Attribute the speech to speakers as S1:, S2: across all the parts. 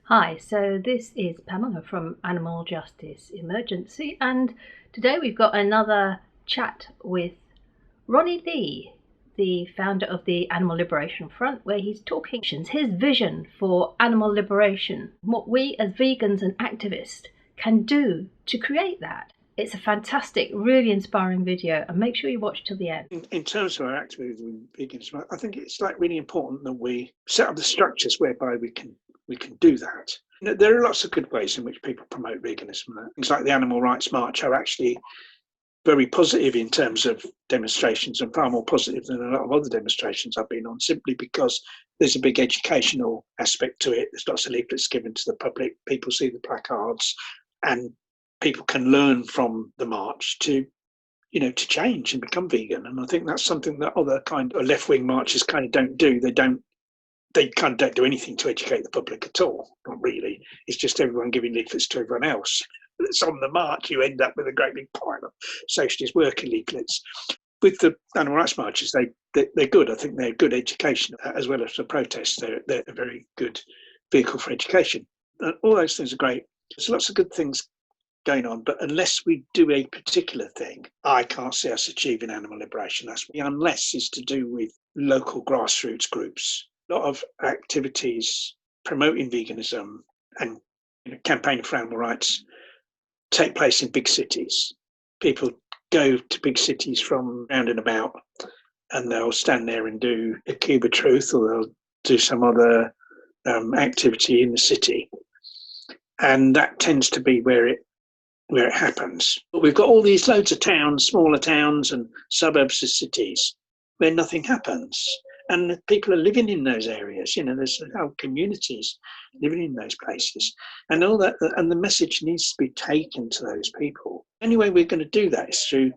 S1: Hi, so this is Pamela from Animal Justice Emergency, and today we've got another chat with Ronnie Lee, the founder of the Animal Liberation Front, where he's talking his vision for animal liberation, what we as vegans and activists can do to create that. It's a fantastic, really inspiring video, and make sure you watch till the end.
S2: In terms of our activism with veganism, I think it's really important that we set up the structures whereby we can do that. There are lots of good ways in which people promote veganism. Things like the Animal Rights March are actually very positive in terms of demonstrations, and far more positive than a lot of other demonstrations I've been on, simply because there's a big educational aspect to it. There's lots of leaflets given to the public. People see the placards, and people can learn from the march to change and become vegan. And I think that's something that other kind of left-wing marches kind of don't do. They kind of don't do anything to educate the public at all. Not really. It's just everyone giving leaflets to everyone else. It's on the march, you end up with a great big pile of socialist worker leaflets. With the animal rights marches, they're good. I think they're good education as well as the protests. They're a very good vehicle for education. And all those things are great. There's lots of good things going on, but unless we do a particular thing, I can't see us achieving animal liberation. Unless is to do with local grassroots groups. A lot of activities promoting veganism and campaigning for animal rights take place in big cities. People go to big cities from round and about, and they'll stand there and do a cube of truth, or they'll do some other activity in the city, and that tends to be where it happens. But we've got all these loads of towns, smaller towns and suburbs of cities where nothing happens. And people are living in those areas. There's whole communities living in those places. And all that, and the message needs to be taken to those people. The only way we're going to do that is through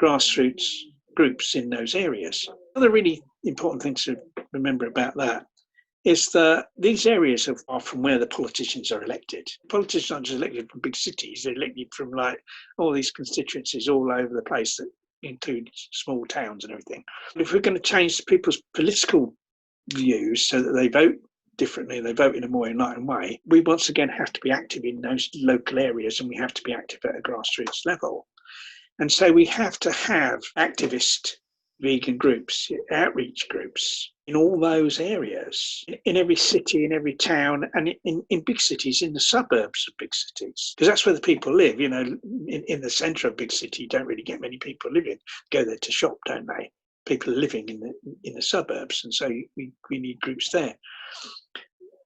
S2: grassroots groups in those areas. Another really important thing to remember about that is that these areas are from where the politicians are elected. Politicians aren't just elected from big cities, they're elected from all these constituencies all over the place that include small towns and everything. If we're going to change people's political views so that they vote differently, they vote in a more enlightened way, we once again have to be active in those local areas, and we have to be active at a grassroots level. And so we have to have activist vegan groups, outreach groups in all those areas, in every city, in every town, and in big cities, in the suburbs of big cities, because that's where the people live. In the centre of big city, you don't really get many people living. Go there to shop, don't they? People are living in the suburbs, and so we need groups there.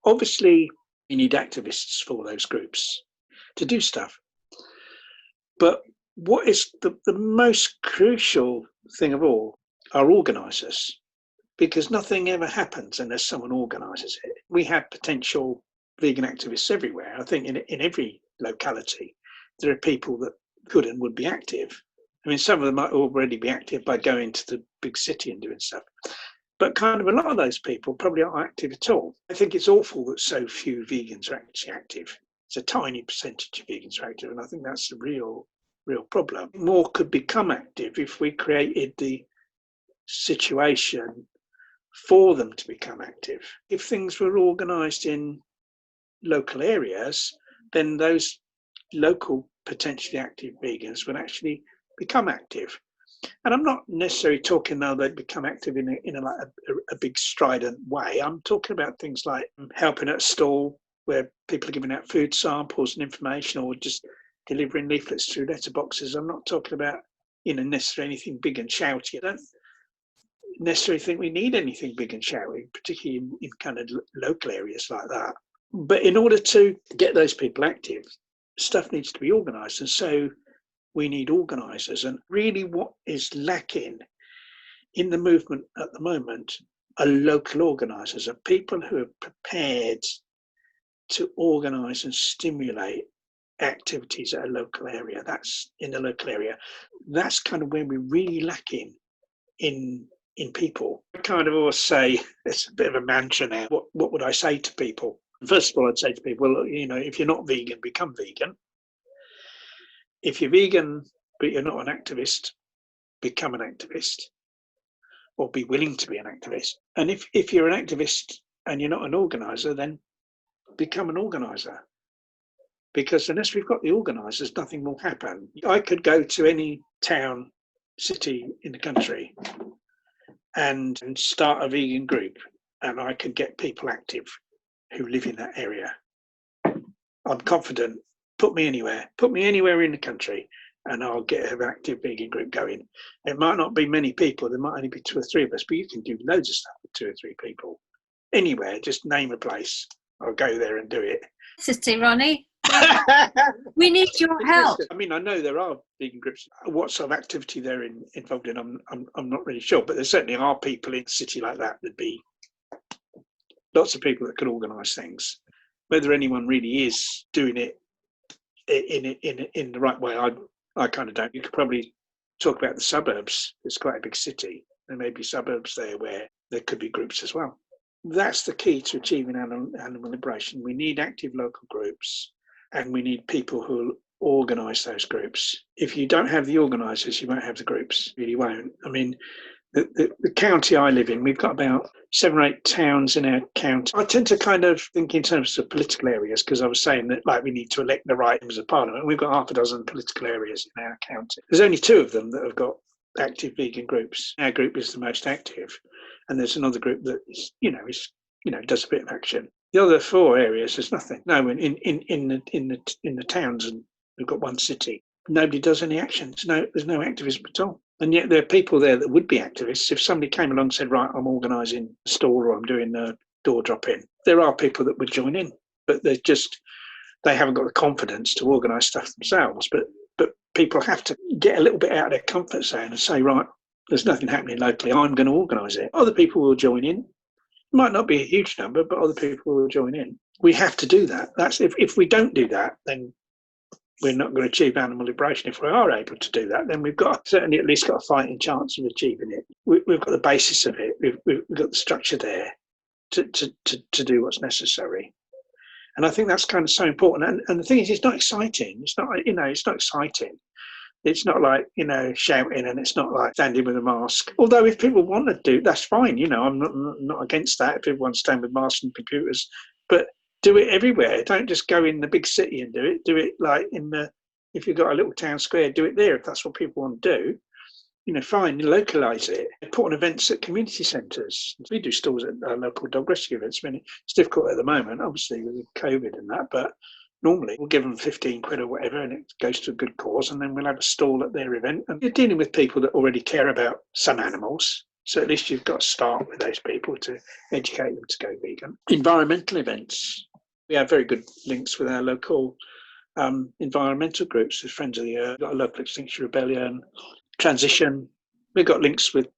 S2: Obviously, we need activists for those groups to do stuff. But what is the most crucial thing of all are organisers, because nothing ever happens unless someone organises it. We have potential vegan activists everywhere. I think in every locality, there are people that could and would be active. I mean, some of them might already be active by going to the big city and doing stuff. But kind of a lot of those people probably aren't active at all. I think it's awful that so few vegans are actually active. It's a tiny percentage of vegans are active, and I think that's a real problem. More could become active if we created the situation for them to become active. If things were organised in local areas, then those local potentially active vegans would actually become active. And I'm not necessarily talking now they'd become active in a big strident way. I'm talking about things like helping at a stall where people are giving out food samples and information, or just delivering leaflets through letterboxes. I'm not talking about necessarily anything big and shouty. I don't necessarily think we need anything big and shouty, particularly in kind of local areas like that. But in order to get those people active, stuff needs to be organised, and so we need organisers. And really what is lacking in the movement at the moment are local organisers, are people who are prepared to organise and stimulate activities at a local area. That's in the local area. That's kind of where we're really lacking in people. I kind of always say, it's a bit of a mantra now, what would I say to people? First of all, I'd say to people, well, if you're not vegan, become vegan. If you're vegan, but you're not an activist, become an activist, or be willing to be an activist. And if you're an activist and you're not an organiser, then become an organiser, because unless we've got the organisers, nothing will happen. I could go to any town, city in the country and start a vegan group, and I could get people active who live in that area. I'm confident. Put me anywhere in the country, and I'll get an active vegan group going. It might not be many people, there might only be 2 or 3 of us, but you can do loads of stuff with 2 or 3 people. Anywhere, just name a place. I'll go there and do it.
S1: Sister Ronnie, we need your help.
S2: I mean, I know there are vegan groups. What sort of activity they're involved in, I'm not really sure, but there certainly are people in a city like that. There'd be lots of people that could organise things. Whether anyone really is doing it in the right way, I kind of don't. You could probably talk about the suburbs. It's quite a big city. There may be suburbs there where there could be groups as well. That's the key to achieving animal liberation. We need active local groups, and we need people who organise those groups. If you don't have the organisers, you won't have the groups. You really won't. I mean, the county I live in, we've got about 7 or 8 towns in our county. I tend to kind of think in terms of political areas, because I was saying that, like, we need to elect the right members of parliament. We've got half a dozen political areas in our county. There's only 2 of them that have got active vegan groups. Our group is the most active, and there's another group that is, does a bit of action. The other 4 areas, there's nothing. No, in the towns, and we've got 1 city. Nobody does any action. There's no activism at all. And yet there are people there that would be activists. If somebody came along and said, right, I'm organising a stall, or I'm doing a door drop-in, there are people that would join in, but they haven't got the confidence to organise stuff themselves. But people have to get a little bit out of their comfort zone and say, right, there's nothing happening locally, I'm going to organise it. Other people will join in. It might not be a huge number, but other people will join in. We have to do that. That's if we don't do that, then we're not going to achieve animal liberation. If we are able to do that, then we've got certainly at least got a fighting chance of achieving it. We've got the basis of it. We've got the structure there to do what's necessary. And I think that's kind of so important. And the thing is, it's not exciting. It's not, it's not exciting. It's not like, shouting, and it's not like standing with a mask. Although if people want to do, that's fine. I'm not against that. If people want to stand with masks and computers, but do it everywhere. Don't just go in the big city and do it. Do it like if you've got a little town square, do it there if that's what people want to do. Fine, localise it. Important events at community centres. We do stalls at local dog rescue events. I mean, it's difficult at the moment, obviously, with COVID and that, but normally we'll give them 15 quid or whatever, and it goes to a good cause, and then we'll have a stall at their event. And you're dealing with people that already care about some animals. So at least you've got to start with those people to educate them to go vegan. Environmental events. We have very good links with our local environmental groups, with Friends of the Earth, got a local Extinction Rebellion, Transition. We've got links with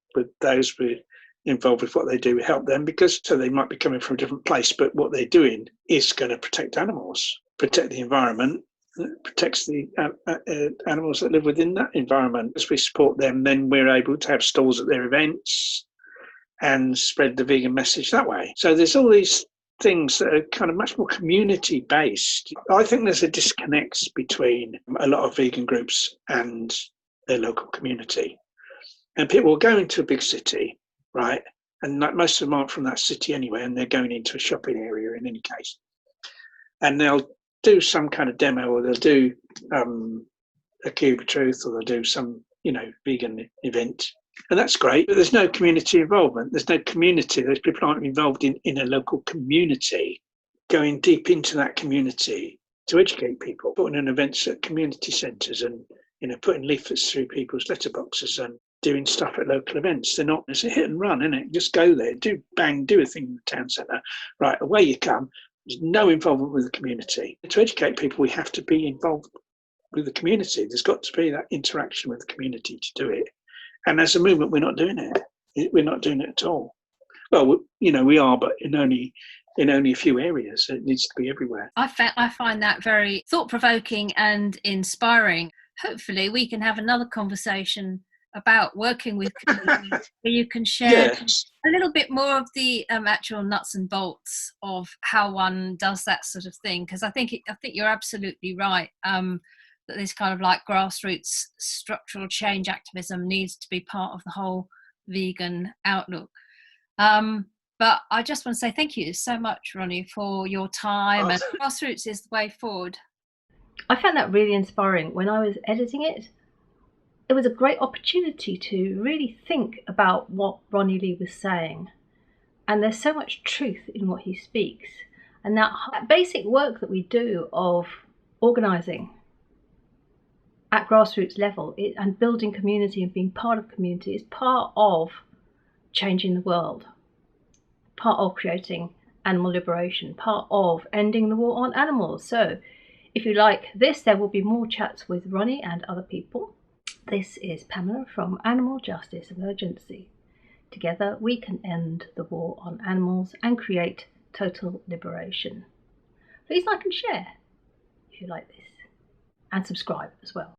S2: those. We're involved with what they do. We help them, because so they might be coming from a different place, but what they're doing is going to protect animals, protect the environment, protects the animals that live within that environment. As we support them, then we're able to have stalls at their events and spread the vegan message that way. So there's all these things that are kind of much more community based. I think there's a disconnect between a lot of vegan groups and their local community. And people will go into a big city, right? And most of them aren't from that city anyway, and they're going into a shopping area in any case. And they'll do some kind of demo, or they'll do a Cube of Truth, or they'll do some, vegan event. And that's great, but there's no community involvement. There's no community. Those people aren't involved in a local community, going deep into that community to educate people, putting on events at community centres, and putting leaflets through people's letterboxes and doing stuff at local events. They're not, it's a hit and run, isn't it? Just go there, do a thing in the town centre, right, away you come. There's no involvement with the community. To educate people, we have to be involved with the community. There's got to be that interaction with the community to do it. And as a movement, we're not doing it. We're not doing it at all. Well, we are, but in only a few areas. It needs to be everywhere.
S1: I find that very thought-provoking and inspiring. Hopefully, we can have another conversation about working with communities where you can share a little bit more of the actual nuts and bolts of how one does that sort of thing. Because I think you're absolutely right. That this kind of like grassroots structural change activism needs to be part of the whole vegan outlook.
S3: But I just want to say thank you so much, Ronnie, for your time. And grassroots is the way forward.
S1: I found that really inspiring. When I was editing it, it was a great opportunity to really think about what Ronnie Lee was saying. And there's so much truth in what he speaks. And that basic work that we do of organising at grassroots level and building community and being part of community is part of changing the world, part of creating animal liberation, part of ending the war on animals. So if you like this, there will be more chats with Ronnie and other people. This is Pamela from Animal Justice Emergency. Together we can end the war on animals and create total liberation. Please like and share if you like this, and subscribe as well.